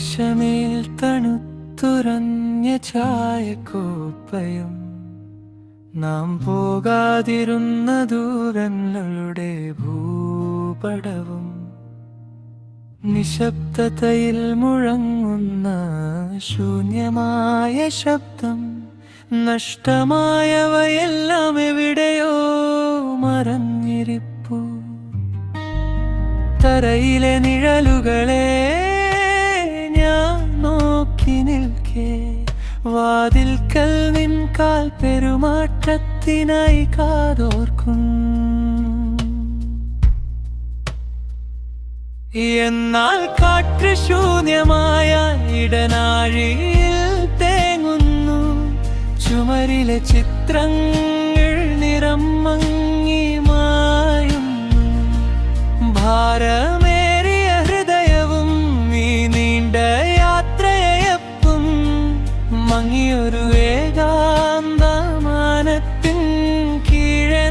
മേശമേൽ തണുത്തുറഞ്ഞ ചായക്കോപ്പയും നാം പോകാതിരുന്ന ദൂരങ്ങളുടെ ഭൂപടവും നിശബ്ദതയിൽ മുഴങ്ങുന്ന ശൂന്യമായ ശബ്ദം നഷ്ടമായവയെല്ലാം എവിടെയോ മറഞ്ഞിരിപ്പു തറയിലെ നിഴലുകളെ ഞാൻ നോക്കി നിൽക്കേ വാതിൽക്കൽ നിൻ കാൽ പെരുമാറ്റത്തിനായി കാതോർക്കും എന്നാൽ കാറ്റ് ശൂന്യമായ ഇടനാഴിയിൽ തേങ്ങുന്നു ചുമരിലെ ചിത്രങ്ങൾ നിറം മങ്ങി മായുന്നു ഭാരമേറിയ ഹൃദയവും ഈ നീണ്ട യാത്രയപ്പം മങ്ങിയൊരു ഏകാന്തമാനത്തിൻ കീഴെ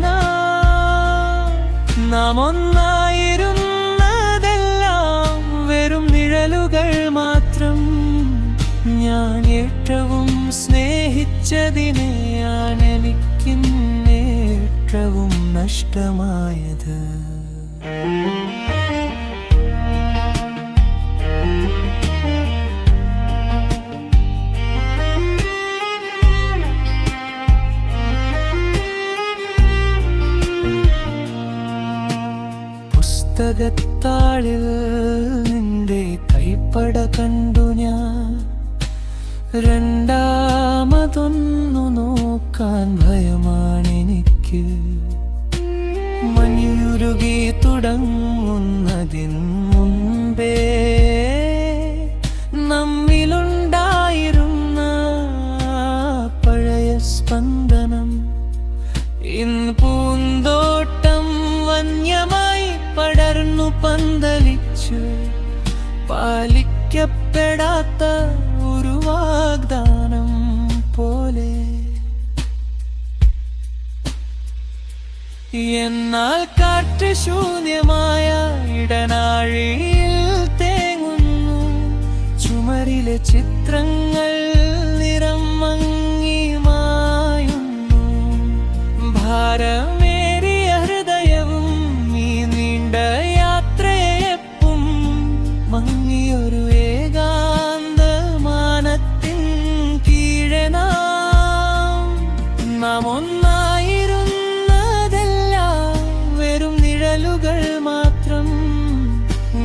നാം ഒന്നായിരുന്നതെല്ലാം വെറും നിഴലുകൾ മാത്രം ഞാൻ ഏറ്റവും സ്നേഹിച്ചതിനെയാണ് എനിക്കിന്നേറ്റവും നഷ്ടമായത് പുസ്തകത്താളിൽ നിന്റെ കൈപ്പട കണ്ടു ഞാൻ രണ്ടാമതൊന്നു നോക്കാൻ ഭയമാണെനിക്ക് മഞ്ഞുരുകി തുടങ്ങുന്നതിന് മുൻപേ നമ്മിലുണ്ടായിരുന്ന പഴയ സ്പന്ദനം ഇന്ന് പൂന്തോട്ടം വന്യമായി പടർന്നു പന്തലിച്ചു പാലിക്കപ്പെടാത്ത ഒരു വാഗ്ദാനം പോലെ എന്നാൽ കാറ്റ് ശൂന്യമായ ഇടനാഴിയിൽ തേങ്ങുന്നു ചുമരിലെ ചിത്രങ്ങൾ നിറം മങ്ങി മായുന്നു ഭാരമേറിയ ഹൃദയവും ഈ നീണ്ട യാത്രയെപ്പും മങ്ങിയൊരു ഏകാന്തമാനത്തിൻ കീഴെ നാം ഒന്നായിരുന്നതെല്ലാം വെറും നിഴലുകൾ മാത്രം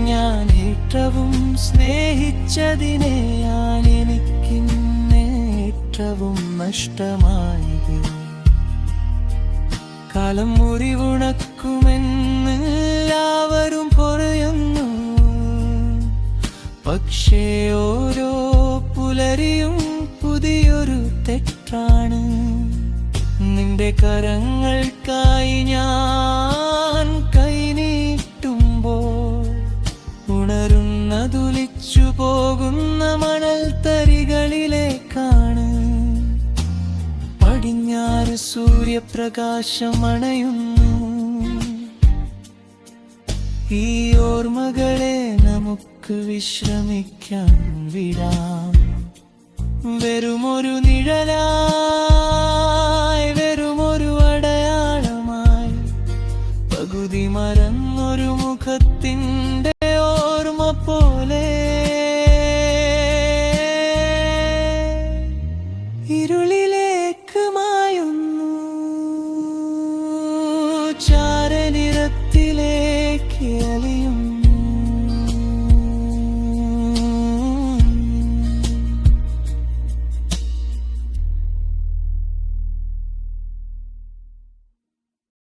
ഞാൻ ഏറ്റവും സ്നേഹിച്ചതിനെയാണ് എനിക്കിന്നേറ്റവും നഷ്ടമായത് കാലം മുറിവുണക്കുമെന്ന് എല്ലാവരും പറയുന്നു പക്ഷേ ഓരോ പുലരിയും പുതിയൊരു തെറ്റാണ് നിന്റെ കരങ്ങൾക്കായി ഞാൻ കൈനീട്ടുമ്പോൾ ഉണരുന്നതുലിച്ചു പോകുന്ന മണൽ തരികളിലേക്കാണ് പടിഞ്ഞാറ് സൂര്യപ്രകാശം അണയുന്നു ഈ ഓർമ്മകളെ നമുക്ക് വിശ്രമിക്കാൻ വിടാം വെറുമൊരു നിഴലായി വെറുമൊരു അടയാളമായി പകുതി മറന്നൊരു മുഖത്തിൻ്റെ ഓർമ്മ പോലെ ഇരുളിലേക്ക് മായുന്നു ചാരനിറത്തിലേക്ക് അലി